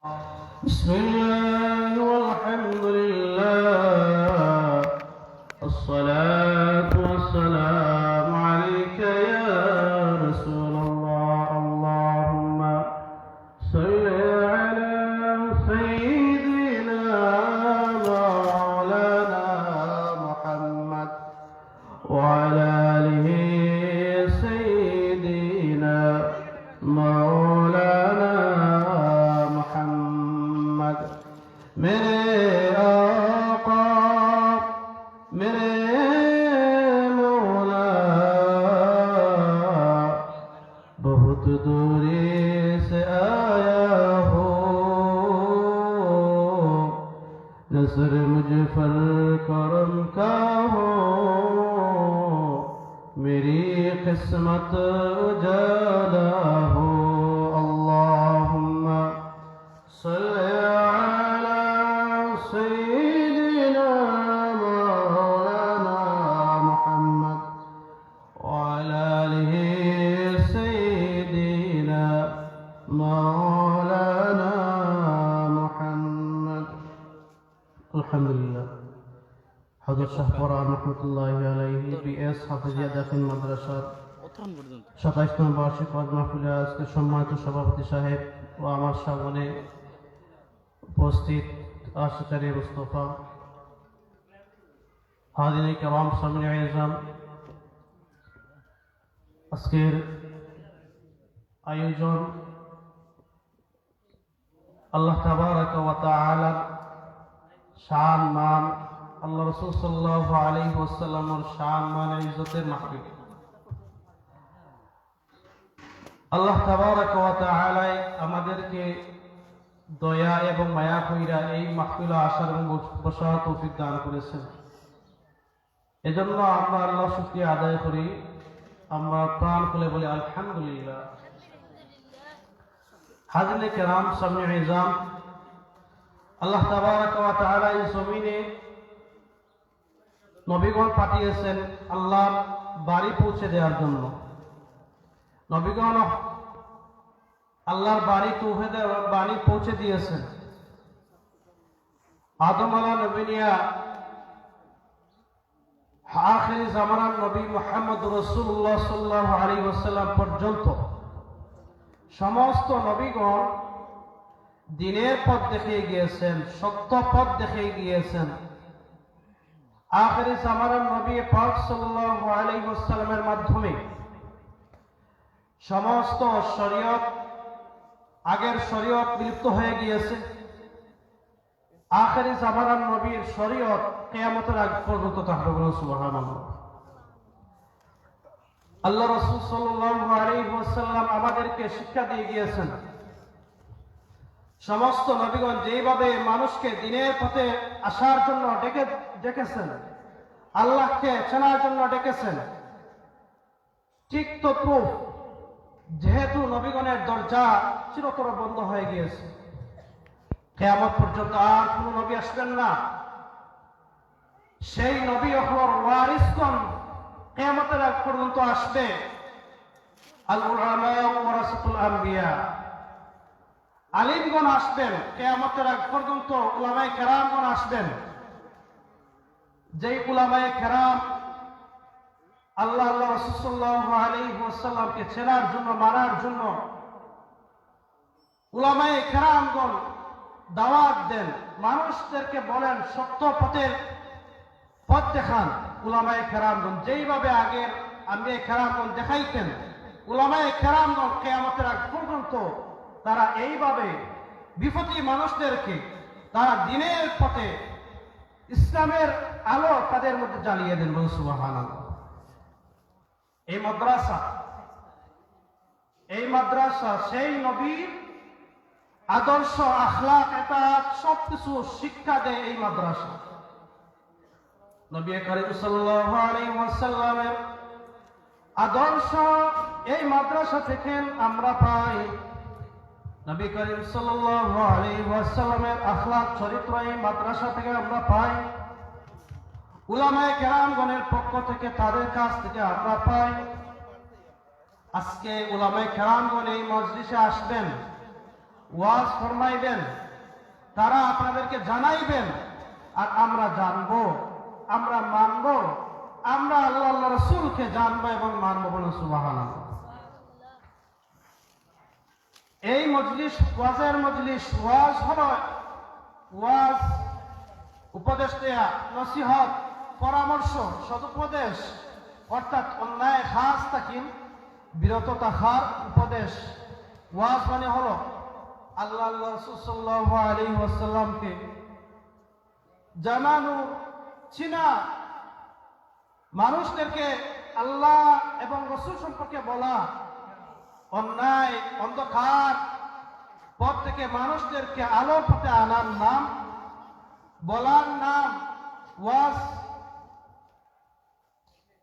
بسم الله والحمد لله الصلاة والسلام عليك يا رسول الله اللهم صل على سيدنا مولانا محمد وعلى آله سيدنا مولانا محمد मेरे आका मेरे मौला बहुत दूरी से आया हो नजर मुझ पर करम का हो मेरी किस्मत उजाला हो अल्लाहुम्मा सल्ली سيدنا مولانا محمد وعلى آله سيدنا مولانا محمد الحمد لله حضرت শাহ ফরহাদ রহমাতুল্লাহি আলাইহি বিএস হাফিজিয়া দাখিল মাদ্রাসার 27তম বার্ষিক ওয়াজ মাহফিলে আজকে সম্মানিত সভাপতি সাহেব ও আমার সামনে উপস্থিত आशिक़ान मुस्तफ़ा हाज़िरीन किराम सामिईन इज़्ज़ाम আজকের আয়োজন আল্লাহ তাবারাক ওয়া তাআলার শান মান আল্লাহ রাসূল সাল্লাল্লাহু আলাইহি ওয়াসাল্লামের শান মান ইজ্জতের মাহফিল আল্লাহ তাবারাক ওয়া তাআলা আমাদেরকে দয়া এবং মায়া কইরা এই মাহফিলে আসার এবং বসার তৌফিক দান করেছেন। এজন্য আমরা আল্লাহর শুকরিয়া আদায় করি, আমরা প্রাণ খুলে বলি আলহামদুলিল্লাহ। হাজিরিন কিরাম সামিঈন ইযাম, আল্লাহ তাবারাক ওয়া তাআলা এই জমিনে নবীগণ পাঠিয়েছেন আল্লাহর বাড়ি পৌঁছে দেওয়ার জন্য। নবীগণ আল্লাহর বাড়ি তৌহিদের বাণী পৌঁছে দিয়েছেন। আদম আলাইহিস নবিয়া আখির জামানার নবী মুহাম্মদ রাসূলুল্লাহ সাল্লাল্লাহু আলাইহি ওয়াসাল্লাম পর্যন্ত সমস্ত নবীগণ দ্বীনের পথ দেখিয়ে গিয়েছেন, সত্য পথ দেখিয়ে গিয়েছেন। আখির জামানার নবী পাক সাল্লাল্লাহু আলাইহি ওয়াসাল্লামের মাধ্যমে সমস্ত শরীয়ত আগের শরীয়ত বিলুপ্ত হয়ে গিয়েছে। আখিরি জামানার নবীর শরীয়ত কিয়ামতের আগ পর্যন্ত থাকবে, বলুন সুবহানাল্লাহ। আল্লাহ রাসূল সাল্লাল্লাহু আলাইহি ওয়াসাল্লাম আমাদেরকে শিক্ষা দিয়ে গিয়েছেন সমস্ত নবীগণ যেভাবে মানুষকে দ্বীনের পথে আসার জন্য ডেকেছেন, আল্লাহকে চেনার জন্য ডেকেছেন, ঠিক তদ্রূপ যেহেতু নবীগণের দরজা চিরতর বন্ধ হয়ে গিয়েছে, কিয়ামত পর্যন্ত আর কোন নবী আসবেন না। সেই নবী হওয়ার ওয়ারিসগণ কিয়ামতের আগ পর্যন্ত আসবে। আল উলামা ওয়ারাসাতুল আম্বিয়া, আলিমগণ আসবেন কিয়ামতের আগ পর্যন্ত। উলামায়ে কেরামগণ আসবেন, যেই উলামায়ে কেরাম আল্লাহ রাসূল সাল্লাল্লাহু আলাইহি ওয়াসাল্লামকে চেনার জন্য, মানার জন্য উলামায়ে কেরামগণ দাওয়াত দেন, মানুষদেরকে বলেন সত্য পথের পথ দেখান। উলামায়ে কেরামগণ যেইভাবে আগের আম্বিয়া কেরামগণ দেখাইতেন, উলামায়ে কেরামগণ কিয়ামতের আগ পর্যন্ত তারা এইভাবে বিপথী মানুষদেরকে তারা দ্বীনের পথে ইসলামের আলো তাদের মধ্যে জ্বালিয়ে দেন, বলুন সুবহানাল্লাহ। এই মাদ্রাসা সেই নবীর আদর্শ, আখলাক, এটা সবকিছু শিক্ষা দেয় এই মাদ্রাসা। নবী করিম সাল্লাল্লাহু আলাইহি ওয়াসাল্লামের আদর্শ এই মাদ্রাসা থেকে আমরা পাই। নবী করিম সাল্লাল্লাহু আলাইহি ওয়াসাল্লামের আখলাক, চরিত্র এই মাদ্রাসা থেকে আমরা পাই। উলামায়ে কেরামগণের পক্ষ থেকে তাদের কাছ থেকে আমরা পাই। আজকে উলামায়ে কেরামগণ এই মজলিসে আসবেন, ওয়াজ ফরমাইবেন, তারা আপনাদেরকে জানাইবেন, আর আমরা জানবো, আমরা মানব, আমরা আল্লাহ আল্লাহ রাসূলকে জানবো এবং মানব। বলুন সুবহানাল্লাহ। এই মজলিস ওয়াজের মজলিস। ওয়াজ হলো ওয়াজ, উপদেশ দেয়া, নসিহত, পরামর্শ, সদুপদেশ, অর্থাৎ অন্যায় খাস থাকি বিরত থাকার উপদেশ। ওয়াজ মানে হলো আল্লাহ আল্লাহ রাসূল সাল্লাল্লাহু আলাইহি ওয়াসাল্লামকে জানানো, চিনা, মানুষদেরকে আল্লাহ এবং রাসূল সম্পর্কে বলা, অন্যায় অন্ধকার পথ থেকে মানুষদেরকে আলোর পথে আনার নাম, বলার নাম ওয়াজ।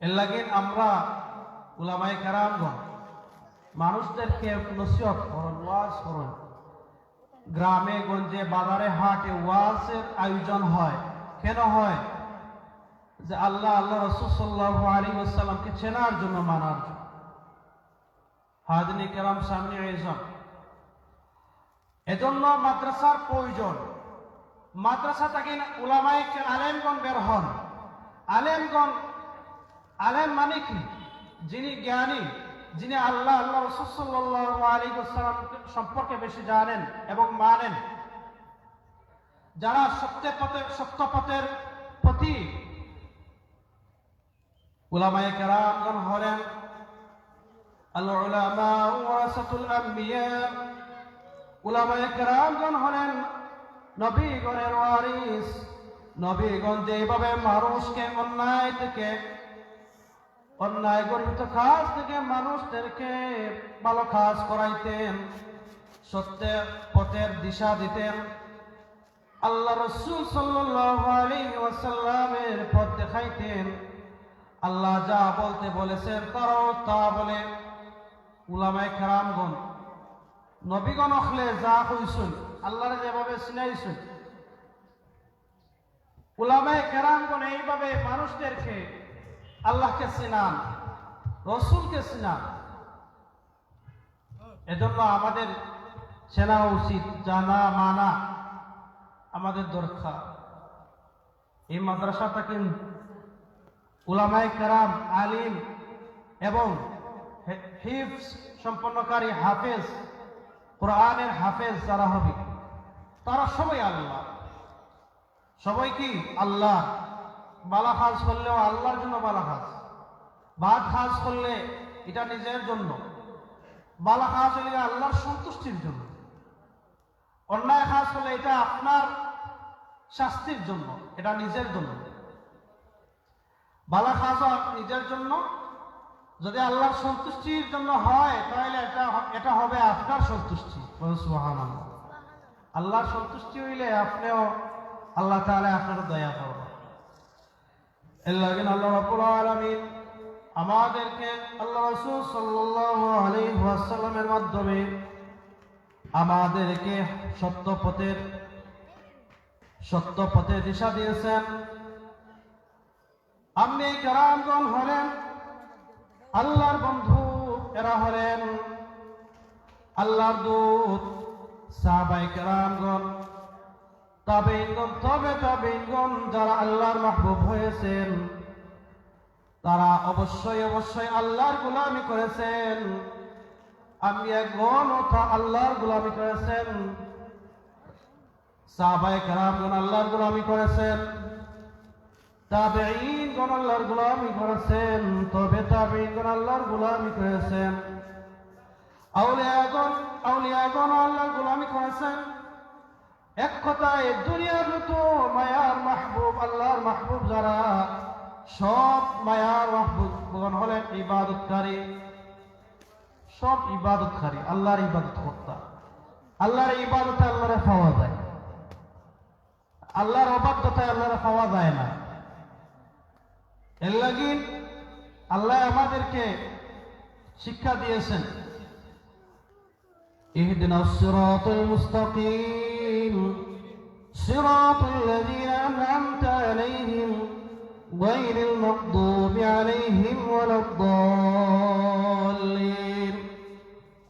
এর লাগে আমরা উলামায়ে কেরামগণ মানুষদেরকে নসিহত করেন, ওয়াজ করেন। গ্রামে গঞ্জে বাজারে হাটে ওয়াজের আয়োজন হয়। কেন হয়? যে আল্লাহ আল্লাহ রাসূল সাল্লাল্লাহু আলাইহি ওয়াসাল্লামকে চেনার জন্য, মানার জন্য। হাজিরিন কেরাম সামনে আয়োজন, এজন্য মাদ্রাসার প্রয়োজন। মাদ্রাসা থেকে উলামায়ে আলেমগণ বের হন। আলেমগণ, আলেম মানে কি? যিনি জ্ঞানী, যিনি আল্লাহ আল্লাহ রাসূল সাল্লাল্লাহু আলাইহি ওয়াসাল্লাম সম্পর্কে বেশি জানেন এবং মানেন, যারা সত্য পথের প্রতি। উলামায়ে কেরামগণ হলেন আল উলামা ওয়ারাসাতুল আম্বিয়া। উলামায়ে কেরামগণ হলেন নবীগণের ওয়ারিস। নবীগণ যেভাবে মানুষকে অন্যায় গর্বিত কাজ থেকে মানুষদেরকে ভালো কাজ করাইতেন, সত্যের পথের দিশা দিতেন, আল্লাহ রাসূল সাল্লাল্লাহু আলাইহি ওয়াসাল্লামের পথ দেখাইতেন। আল্লাহ যা বলতে বলেছেন তারাও তা বলে। উলামায়ে কেরামগণ নবীগণ হলে যা কইছেন, আল্লাহরে যেভাবে চিনাইছেন, উলামায়ে কেরামগণ এইভাবে মানুষদেরকে আল্লাহকে চিনান, রসুলকে চিনান। এজন্য আমাদের চেনা উচিত, জানা মানা আমাদের দরকার। এই মাদ্রাসাটাকে উলামায়ে কেরাম, আলিম এবং হিফজ সম্পন্নকারী হাফেজ, কোরআনের হাফেজ যারা হবে, তারা সবাই আল্লাহ। সবাই কি আল্লাহ। বালা কাজ করলেও আল্লাহর জন্য বালা কাজ। বাদ কাজ করলে এটা নিজের জন্য। বালা কাজ হলে আল্লাহর সন্তুষ্টির জন্য। অন্যায় কাজ করলে এটা আপনার শাস্তির জন্য, এটা নিজের জন্য। বালা কাজ নিজের জন্য, যদি আল্লাহর সন্তুষ্টির জন্য হয় তাহলে এটা হবে আপনার সন্তুষ্টি। সুবহানাল্লাহ। আল্লাহর সন্তুষ্টি হইলে আপনিও আল্লাহ তাআলা আপনার দয়া করবেন। এর লাগে আল্লাহ রাব্বুল আলামিন আমাদেরকে আল্লাহ রাসূল সাল্লাল্লাহু আলাইহি ওয়াসাল্লামের মাধ্যমে আমাদেরকে সত্য পথে দিশা দিয়েছেন। আম্বিয়া কেরামগণ হলেন আল্লাহর বন্ধু, এরা হলেন আল্লাহর দূত। সাহাবায়ে কেরামগণ, তাবেঈনগণ, তাবেঈনগণ যারা আল্লাহর মাহবুব হয়েছেন, তারা অবশ্যই আল্লাহর গোলামি করেছেন। আম্বিয়াগণ আল্লাহর গোলামি করেছেন, সাহাবায়ে কেরামগণ আল্লাহর গোলামি করেছেন, তাবেঈনগণ আল্লাহর গোলামি করেছেন, তাবেঈনগণ আল্লাহর গোলামি করেছেন, আউলিয়াগণ আল্লাহর গোলামি করেছেন। এক কথায় দুনিয়ার যত মায়ার মাহবুব, আল্লাহর মাহবুব যারা, সব মায়ার মাহবুবগণ হলেন ইবাদতকারী। সব ইবাদতকারী, আল্লাহর ইবাদত কর্তা। আল্লাহর ইবাদতে আল্লাহরে পাওয়া যায়, আল্লাহর অবাধ্যতায় আল্লাহরে পাওয়া যায় না। এর লাগি আল্লাহ আমাদেরকে শিক্ষা দিয়েছেন, ইহদিনাস সিরাতাল মুস্তাকিম সিরাতাল লাযীনা আন'আমতা আলাইহিম গায়রিল মাগদুবি আলাইহিম ওয়ালাদ-দাল্লিন।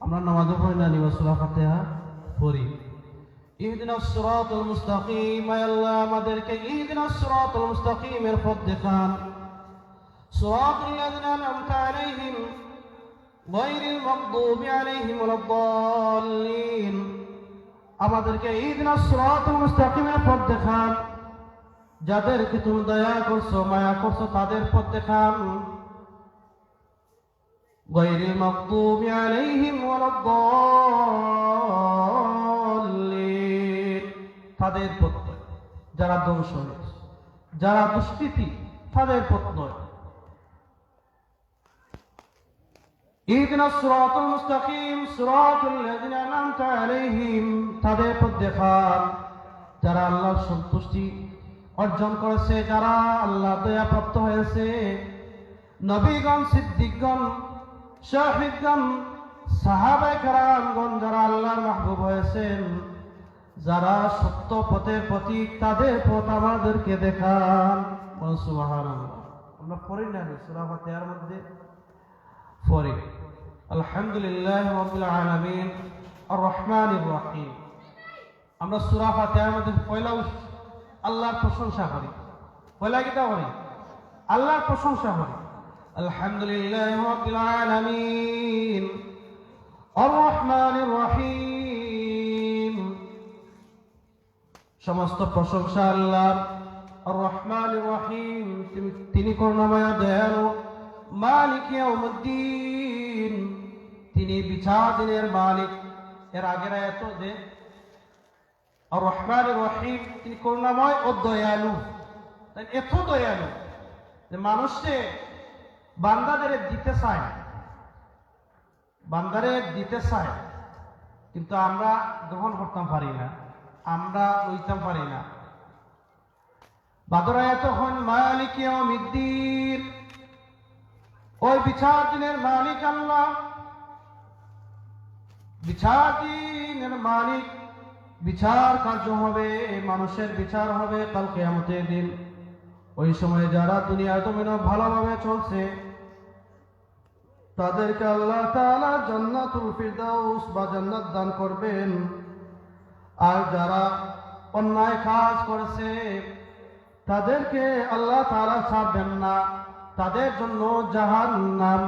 আমরা নামাজে পড়ি না সূরা ফাতিহা পড়ি ইহদিনাস সিরাতাল মুস্তাকিম, আয় আল্লাহ আমাদেরকে ইহদিনাস সিরাতাল মুস্তাকিমের পথ দেখান, সিরাতাল লাযিনা আন'আমতা আলাইহিম গায়রিল মাগদুবি আলাইহিম ওয়ালাদ-দাল্লিন, আমাদেরকে ইহদিনাস সিরাতাল মুস্তাকিমের পথ দেখান, যাদেরকে তুমি দয়া করছো মায়া করছো তাদের পথ দেখান, গায়রিল মাগদুবি আলাইহিম ওয়ালাদ-দাল্লিন, তাদের পথ নয় যারা ধ্বংস হয়েছে, যারা দুষ্কৃতী তাদের পথ নয়। ইহদিনাস সিরাতাল মুস্তাকিম সিরাতাল লাযিনা আন'আমতা আলাইহিম, তাদের পথ দেখান যারা আল্লাহর সন্তুষ্টি অর্জন করেছে, যারা আল্লাহ দয়া প্রাপ্ত হয়েছে, নবীগণ, সিদ্দিকগণ, শাহিদগণ, সাহাবায়ে কেরামগণ যারা আল্লাহর মাহবুব হয়েছেন, যারা সত্য পথের প্রতীক, তাদের পথ আমাদেরকে দেখান। সুবহানাল্লাহ। আমরা পড়ি না সূরা ফাতিহার মধ্যে পড়ি আলহামদুলিল্লাহি রাব্বিল আলামিন আর রহমানির রহিম। আমরা সূরা ফাতিহার মধ্যে পয়লা আল্লাহর প্রশংসা করি, পয়লা কিটা করি? আল্লাহর প্রশংসা করি। আলহামদুলিল্লাহি রাব্বিল আলামিন আর রহমানির রহিম, সমস্ত প্রশংসা আল্লাহর। আর রহমানির রহিম, তিনি করুণাময় দয়ালু। মালিক ইয়াউমুদ্দিন, তিনি বিচার দিনের মালিক। এর আগের আয়াত যে আর রহমানির রহিম, তিনি করুণাময় ও দয়ালু। তাই এত দয়ালু যে মানুষে বান্দাদের দিতে চায়, বান্দারে দিতে চায়, কিন্তু আমরা গ্রহণ করতাম পারি না, আমরা লইতাম পারি না। বাদর আয়াত হন মালিক ইয়াউমিদ্দিন, ওই বিচার দিনের মালিক আল্লাহ, বিচার দিনের মালিক। বিচার কার্য হবে, মানুষের বিচার হবে কাল কিয়ামতের দিন। ওই সময় যারা দুনিয়ার জমিনে ভালোভাবে চলছে তাদেরকে আল্লাহ তাআলা জান্নাতুল ফিরদাউস বা জান্নাত দান করবেন। আর যারা অন্যায় কাজ করেছে তাদেরকে আল্লাহ তাআলা ছাড়বেন না, তাদের জন্য জাহান্নাম।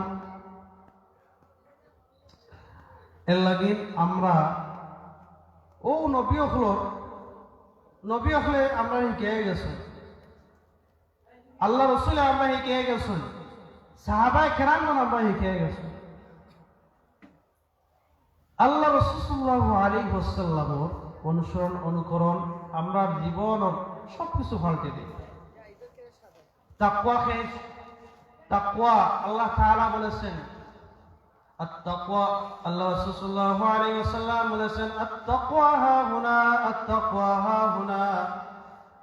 এর লাগি আমরা ও নবী হলে আমরা শিখে গেছি, আল্লাহ রসুলে আমরা শিখে গেছি, সাহাবায়ে কেরামগণ আমরা শিখে গেছি। আল্লাহ রাসূল সাল্লাল্লাহু আলাইহি ওয়াসাল্লামের অনুসরণ অনুকরণ আমরা জীবন সবকিছু পাল্টে দিই। তাকওয়া শেষ, তাকওয়া আল্লাহ তাআলা বলেছেন আত-তাকওয়া, আল্লাহ রাসূল সাল্লাল্লাহু আলাইহি ওয়াসাল্লাম বলেছেন আত-তাকওয়া হাহুনা, আত-তাকওয়া হাহুনা,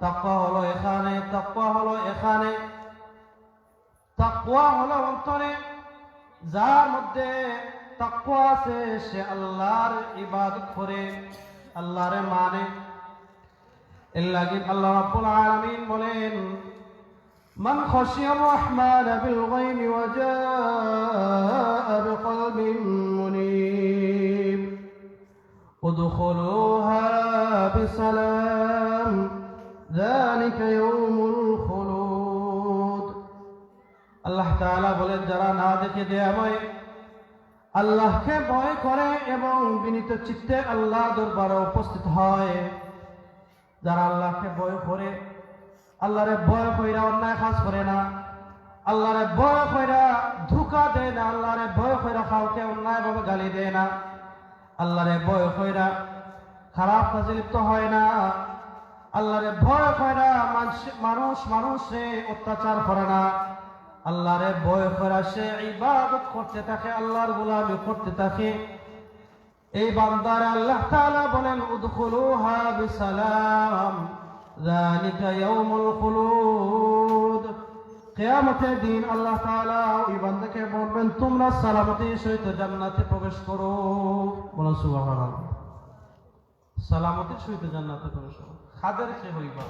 তাকওয়া হলো এখানে, তাকওয়া হলো এখানে। তাকওয়া হলো অন্তরে, যার মধ্যে তাকওয়া আছে সে আল্লাহর ইবাদত করে, আল্লাহরে মানে। এর লাগি আল্লাহ রাব্বুল আলামিন বলেন মান খাশিয়ার রহমান বিল গায়বি ওয়া জাআ বিকলবিন মুনীব উদখুলুহা বিসালাম যালিকা ইয়াউমুল খুলুদ। আল্লাহ তাআলা বলেন যারা না দেখে দয়াময় আল্লাহকে ভয় করে এবং বিনীত চিত্তে আল্লাহ দরবারে উপস্থিত হয়, যারা আল্লাহকে ভয় করে, আল্লাহরে ভয় কইরা অন্যায় কাজ করে না, আল্লাহরে ভয় কইরা ধোঁকা দেয় না, আল্লাহরে ভয় কইরা কাউকে অন্যায়ভাবে গালি দেয় না, আল্লাহরে ভয় কইরা খারাপ কাজে লিপ্ত হয় না, আল্লাহরে ভয় কইরা মানুষে অত্যাচার করে না, আল্লাহরে ভয় কইরা সে ইবাদত করতে থাকে, আল্লাহর গোলামি করতে থাকে। এই বান্দারে আল্লাহ তাআলা বলেন উদখুলুহা বিসালাম যালিকা ইয়াউমুল খুলুদ। কিয়ামতের দিন আল্লাহ তাআলা ওই বান্দাকে বলবেন তোমরা সালামতের সহিত জান্নাতে প্রবেশ করো। বলো সুবহানাল্লাহ। সালামতের সহিত জান্নাতে প্রবেশ করো। কাদের সে হইবা?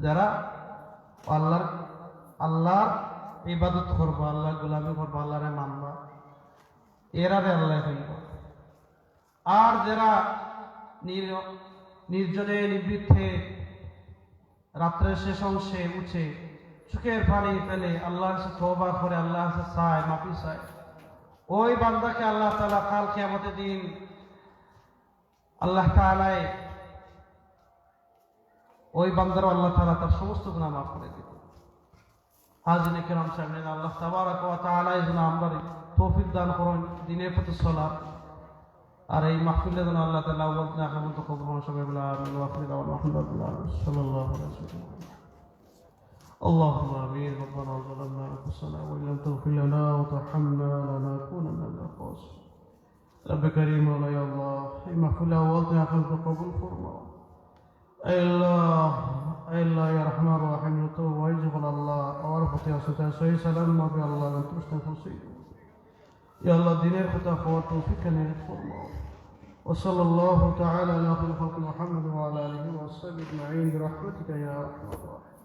যারা আল্লাহর ইবাদত করবা, আল্লাহর গোলামি করবা, আল্লাহরে মানবা, এরারে আল্লাহ হইবা। আর যারা নির্জনে নিবৃত্তে রাত্রের শেষ অংশে উঠে চোখের পানি ফেলে আল্লাহর কাছে তওবা করে আল্লাহর কাছে চায়, মাফি চায়, ওই বান্দাকে আল্লাহ তাআলা কাল কিয়ামতের দিন আল্লাহ তাআলা ওই বান্দার আল্লাহ তাআলা তার সমস্ত গুনাহ মাফ করে দিবেন। হাজিনে কিরাম সামনে আল্লাহ তাবারাক ওয়া তাআলা যেন আমরা তৌফিক দান করুন দ্বীনের প্রতি চলার। আর এই মাহফিলে যেন আল্লাহ তাআলা বলতে এখন তো কবুল করুন সবাই বলে আমিন ওয়া আখিরু দাওয়ানা আলহামদুলিল্লাহ সাল্লাল্লাহু আলাইহি ওয়াসাল্লাম। اللهم آمين. ربنا ظلمنا أنفسنا وإن لم تغفر لنا وترحمنا لنكونن من الخاسرين. رب كريم مولا يا الله اغفر له وارضنا خلف قبول فرما. أي الله يا رحمن الرحيم يتوب ويجعل الله وارفق يا ستان سوي سلام ما بي الله أن ترشد فصيل يا الله دينير خطا خوات توفيقنا فرما. وصلى الله تعالى على خير خلق محمد وعلى آله وصحبه أجمعين برحمتك يا أرحم الراحمين.